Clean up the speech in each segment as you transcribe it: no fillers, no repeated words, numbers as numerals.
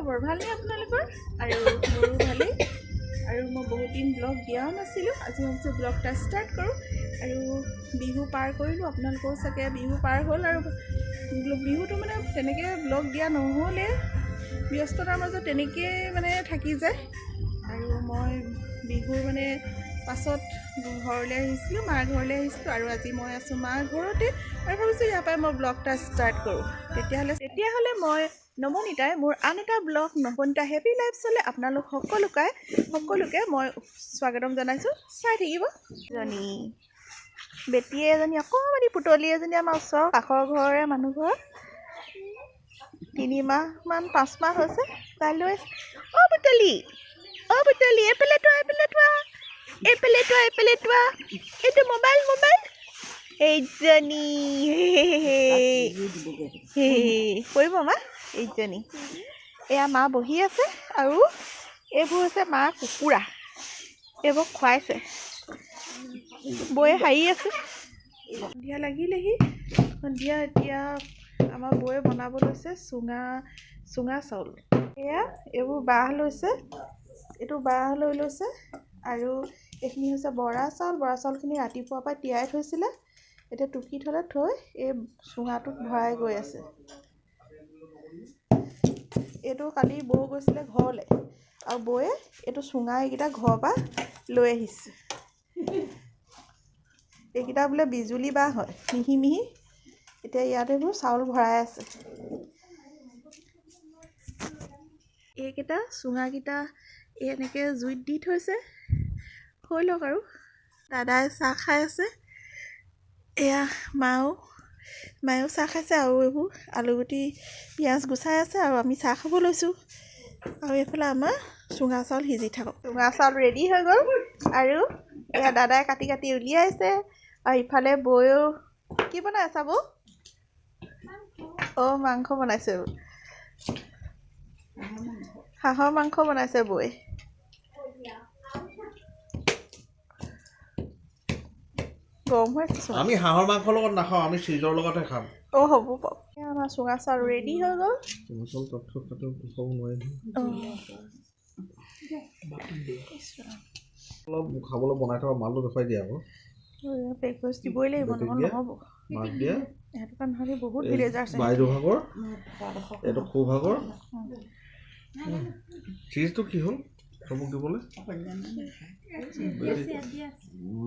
খবৰ ভালনে আপোনালোকৰ? আৰু মোৰো ভালেই। আৰু মই বহুত দিন ব্লগ দিয়াও নাছিলোঁ। আজি ভাবিছোঁ ব্লগটা ষ্টাৰ্ট কৰোঁ। আৰু বিহু পাৰ কৰিলোঁ, আপোনালোকেও চাগে বিহু পাৰ হ'ল। আৰু বিহুটো মানে তেনেকৈ ব্লগ দিয়া নহ'লে ব্যস্ততাৰ মাজত তেনেকৈয়ে মানে থাকি যায়। আৰু মই বিহুৰ মানে পাছত ঘৰলৈ আহিছিলোঁ, মাৰ ঘৰলৈ আহিছিলোঁ। আৰু আজি মই আছোঁ মাৰ ঘৰতে আৰু ভাবিছোঁ ইয়াৰ পৰাই মই ব্লগটা ষ্টাৰ্ট কৰোঁ। তেতিয়াহ'লে মই নমনিতাই মোৰ আন এটা ব্লগ নৱনীতা হেপী লাইফছলৈ আপোনালোক সকলোকে মই স্বাগতম জনাইছোঁ। চাই থাকিব। এজনী বেটীয়ে এজনী অকণমানি পুতলি এজনী আমাৰ ওচৰৰ কাষৰ ঘৰৰে মানুহ ঘৰ 3 মাহমান 5 মাহ হৈছে তালৈ। পুতলি এইফালে তোৱা এইটো মোবাইল এইজনী কৰিব মা এইজনী। এয়া মা বহি আছে আৰু এইবোৰ হৈছে মা কুকুৰা, এইবোৰ খুৱাইছে। বৌয়ে হাঁহি আছে। সন্ধিয়া লাগিলেহি। সন্ধিয়া এতিয়া আমাৰ বৌয়ে বনাব লৈছে চুঙা চাউল। এয়া এইবোৰ বাঁহ লৈছে, এইটো বাঁহ লৈ লৈছে। আৰু এইখিনি হৈছে বৰা চাউলখিনি ৰাতিপুৱাৰ পৰা তিয়াই থৈছিলে, এতিয়া টুকি থৈ এই চুঙাটোত ভৰাই গৈ আছে। এইটো কালি বৌ গৈছিলে ঘৰলৈ আৰু বৌয়ে এইটো চুঙা এইকেইটা ঘৰৰ পৰা লৈ আহিছে। এইকেইটা বোলে বিজুলী বাঁহ হয়, মিহি। এতিয়া ইয়াত এইবোৰ চাউল ভৰাই আছে। এইকেইটা চুঙাকেইটা এনেকৈ জুইত দি থৈছে, হৈ লওক আৰু। দাদাই চাহ খাই আছে, এয়া মায়েও চাহ খাইছে। আৰু এইবোৰ আলুগুটি পিঁয়াজ গুচাই আছে আৰু আমি চাহ খাব লৈছোঁ। আৰু এইফালে আমাৰ চুঙা চাউল সিজি থাকক। চুঙা চাউল ৰেডি হৈ গ'ল আৰু এয়া দাদাই কাটি উলিয়াইছে। আৰু ইফালে বৌয়েও কি বনাই আছা বৌ? মাংস বনাইছে। হাঁহৰ মাংস বনাইছে বৌয়ে। গৰম হৈ আছে। আমি হাঁহৰ মাংসৰ লগত নাখাওঁ, আমি চিজৰ লগতহে খাম। হ'ব বাৰু। আমাৰ চুঙা চাউল ৰেডি হৈ গ'ল। অলপ খাবলৈ বনাই থকা মালটো দেখুৱাই দিয়া আকৌ। ব্ৰেকফাষ্ট দিবই লাগিব, নহ'ব। মাক দিয়া সেইটো কাৰণ নহ'লে বহুত ভিলেজাৰ আছে। বাইদেউ ভাগৰ এইটো সৌ ভাগৰ চিজটো কি হ'ল চবক দিবলৈ?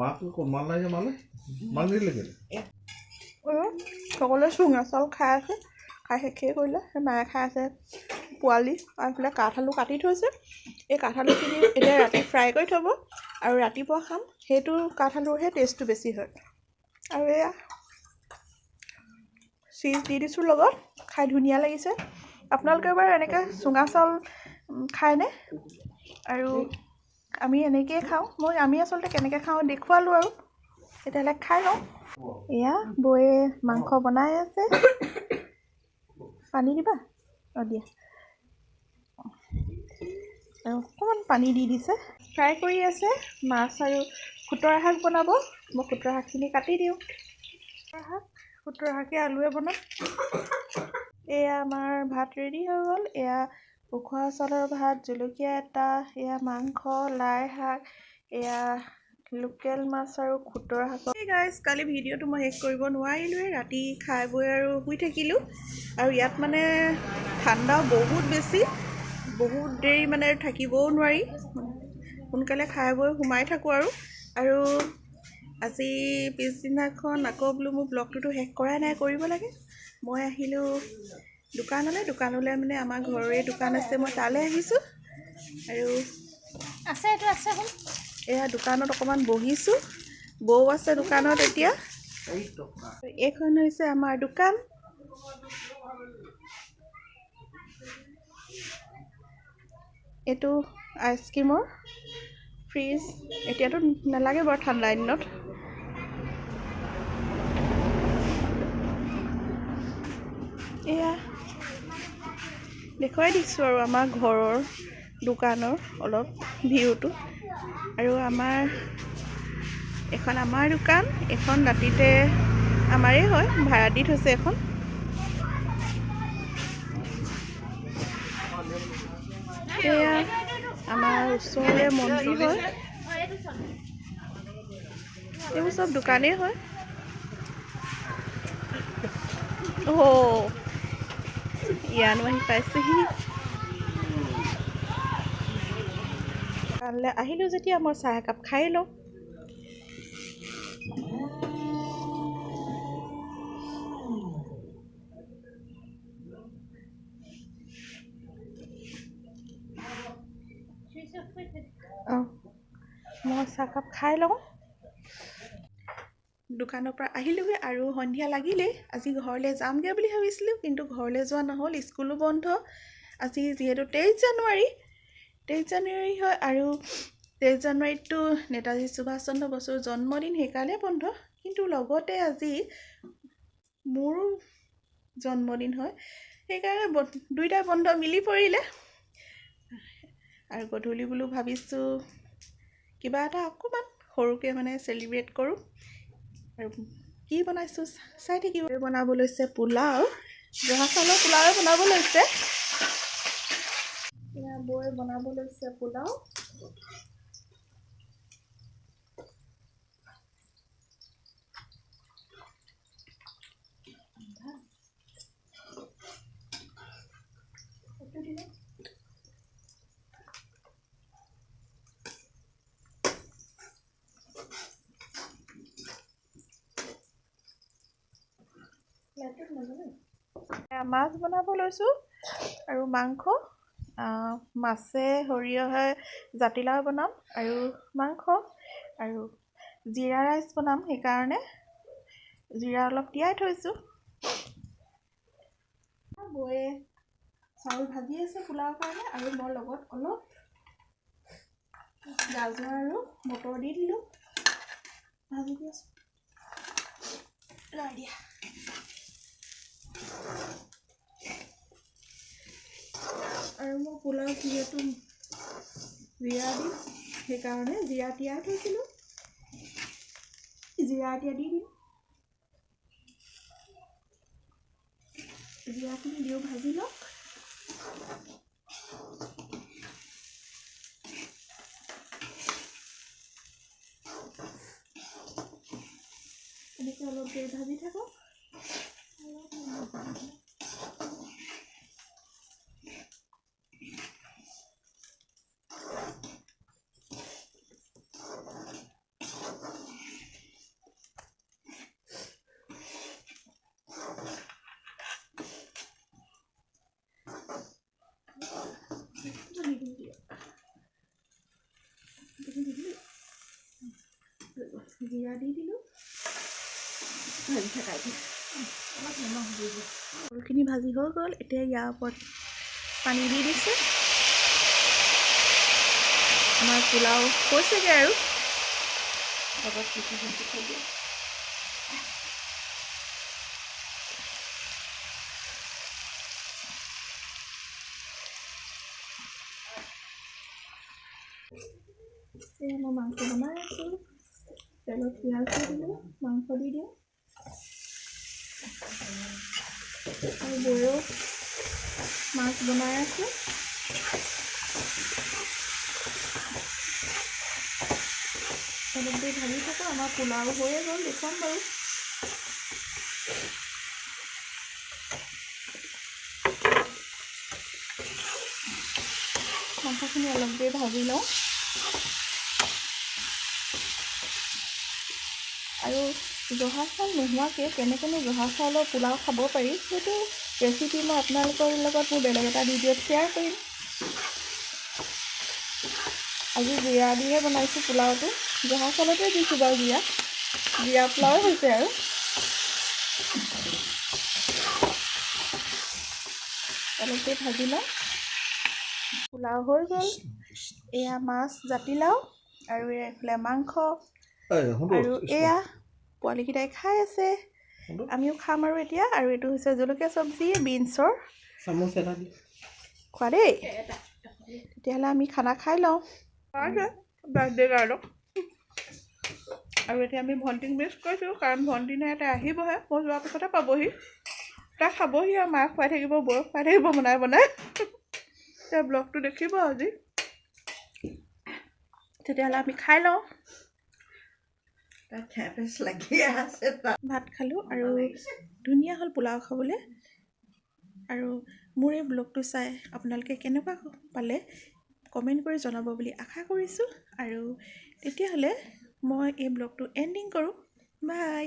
মাক মাল নাই যে মাক নিদিলে কেলে? সকলোৱে চুঙা চাউল খাই আছে, খাই শেষেই কৰিলে। মায়ে খাই আছে পোৱালি। আৰু এইফালে কাঠআলু কাটি থৈছে। এই কাঠআলুখিনি এতিয়া ৰাতি ফ্ৰাই কৰি থ'ব আৰু ৰাতিপুৱা খাম। সেইটো কাঠআলুৰহে টেষ্টটো বেছি হয়। আৰু এয়া চিজ দি দিছোঁ লগত, খাই ধুনীয়া লাগিছে। আপোনালোকে বাৰু এনেকৈ চুঙা চাউল খায়নে? আৰু আমি এনেকৈয়ে খাওঁ। আমি আচলতে কেনেকৈ খাওঁ দেখুৱালোঁ আৰু। তেতিয়াহ'লে খাই লওঁ। এয়া বৌয়ে মাংস বনাই আছে। পানী দিবা? দিয়া। অকণমান পানী দি দিছে। ফ্ৰাই কৰি আছে মাছ আৰু খুতৰা শাক বনাব। মই খুতৰা শাকখিনি কাটি দিওঁ। খুতৰা শাকে আলুৱে বনাম। এয়া আমাৰ ভাত ৰেডি হৈ গ'ল। এয়া উখোৱা চাউলৰ ভাত, জলকীয়া এটা, এয়া মাংস, লাই শাক, এয়া লোকেল মাছ আৰু খুতৰা শাক। গাইজ, কালি ভিডিঅ'টো মই শেষ কৰিব নোৱাৰিলোঁৱে। ৰাতি খাই বৈ আৰু শুই থাকিলোঁ। আৰু ইয়াত মানে ঠাণ্ডাও বহুত বেছি, বহুত দেৰি মানে থাকিবও নোৱাৰি। সোনকালে খাই বৈ সোমাই থাকোঁ আৰু আজি পিছদিনাখন আকৌ বোলো মোৰ ব্লগটোতো শেষ কৰাই নাই, কৰিব লাগে। মই আহিলোঁ দোকানলৈ মানে আমাৰ ঘৰৰে দোকান আছে, মই তালৈ আহিছোঁ। আৰু এয়া দোকানত অকণমান বহিছোঁ। বৌ আছে দোকানত এতিয়া। এইখন হৈছে আমাৰ দোকান। এইটো আইচক্ৰীমৰ ফ্ৰিজ। এতিয়াতো নালাগে বাৰু ঠাণ্ডা দিনত। এয়া দেখুৱাই দিছোঁ আৰু আমাৰ ঘৰৰ দোকানৰ অলপ ভিউটো। আৰু এখন আমাৰ দোকান, এখন ৰাতিতে আমাৰেই হয়, ভাড়া দি থৈছে এখন। এয়া আমাৰ ওচৰৰে মন্দিৰ হয়, এইবোৰ চব দোকানেই হয়। ইয়ানো আহি পাইছেহি। কাইলৈ আহিলোঁ যেতিয়া মই চাহ একাপ খাই লওঁ। মই চাহকাপ খাই লওঁ। দোকানৰ পৰা আহিলোঁগৈ আৰু সন্ধিয়া লাগিলেই। আজি ঘৰলৈ যামগৈ বুলি ভাবিছিলোঁ, কিন্তু ঘৰলৈ যোৱা নহ'ল, স্কুলো বন্ধ। আজি যিহেতু 23 জানুৱাৰী হয়, আৰু 23 জানুৱাৰীততো নেতাজী সুভাষ চন্দ্ৰ বসুৰ জন্মদিন, সেইকাৰণে বন্ধ। কিন্তু লগতে আজি মোৰো জন্মদিন হয়, সেইকাৰণে দুইটা বন্ধ মিলি পৰিলে। আৰু গধূলি বোলো ভাবিছোঁ কিবা এটা অকণমান সৰুকৈ মানে চেলিব্ৰেট কৰোঁ। আৰু কি বনাইছোঁ চাই থাকিব। বনাব লৈছে পোলাও, জহা চাউলৰ পোলাও বনাব লৈছে। বৈ বনাব লৈছে পোলাও। মাছ বনাব লৈছোঁ আৰু মাংস। মাছে সৰিয়হে জাতিলাও বনাম আৰু মাংস, আৰু জিৰা ৰাইচ বনাম, সেইকাৰণে জিৰা অলপ তিয়াই থৈছোঁ। বৌয়ে চাউল ভাজি আছে পোলাওৰ কাৰণে, আৰু মই লগত অলপ গাজৰ আৰু মটৰ দি দিলোঁ, ভাজি দি আছোঁ। দিয়া আৰু মই পোলাও যিহেতু জিৰা দিম, সেইকাৰণে জিৰা তিয়াই থৈছিলোঁ, জিৰা এতিয়া দি দিম। জিৰাখিনি দিওঁ, ভাজি লওক। এনেকৈ অলপ দেৰি ভাজি থাকক। জিৰা দি দিলোঁ, ভাজি থাকাই সৰুখিনি ভাজি হৈ গ'ল। এতিয়া ইয়াৰ ওপৰত পানী দি দিছোঁ। আমাৰ পোলাও হৈছেগৈ আৰু লগত পিঠি থৈ দিওঁ। মই মাংস বনাই আছোঁ, তেলত পিঁয়াজ দি দিলোঁ, মাংস দি দিওঁ, আৰু বৌয়েও মাছ বনাই আছোঁ। অলপ দেৰি ভাজি থাকোঁ। আমাৰ পোলাও হৈয়ে গ'ল, দেখুৱাম বাৰু। মাংসখিনি অলপ দেৰি ভাজি লওঁ। আৰু জহা চাউল নোহোৱাকৈ কেনেকৈনো জহা চাউলৰ পোলাও খাব পাৰি, সেইটো ৰেচিপি মই আপোনালোকৰ লগত মোৰ বেলেগ এটা ভিডিঅ'ত শ্বেয়াৰ কৰিম। আজি জিৰা দিহে বনাইছোঁ পোলাওটো, জহা চাউলতে দিছোঁ বাৰু জিৰা পোলাও হৈছে আৰু। অলপ দেৰি ভাজি লওঁ। পোলাও হৈ গ'ল। এয়া মাছ জাতিলাও, আৰু এইফালে মাংস, আৰু এয়া পোৱালিকেইটাই খাই আছে, আমিও খাম আৰু এতিয়া। আৰু এইটো হৈছে জলকীয়া চব্জি, বিনছৰ। খোৱা দেই, তেতিয়াহ'লে আমি খানা খাই লওঁ। বাৰ্থডে গাৰ্লক। আৰু এতিয়া আমি ভণ্টিক মিছ কৰিছোঁ, কাৰণ ভণ্টি নাই, তাই আহিবহে, মই যোৱাৰ পিছতে পাবহি। তাই খাবহি আৰু মাক খুৱাই থাকিব, বৌক খুৱাই থাকিব বনাই বনাই। এতিয়া ব্লগটো দেখিব আজি তেতিয়াহ'লে আমি খাই লওঁ ভাত খালোঁ আৰু ধুনীয়া হ'ল পোলাও খাবলৈ আৰু মোৰ এই ব্লগটো চাই আপোনালোকে কেনেকুৱা পালে কমেণ্ট কৰি জনাব বুলি আশা কৰিছোঁ আৰু তেতিয়াহ'লে মই এই ব্লগটো এণ্ডিং কৰোঁ বাই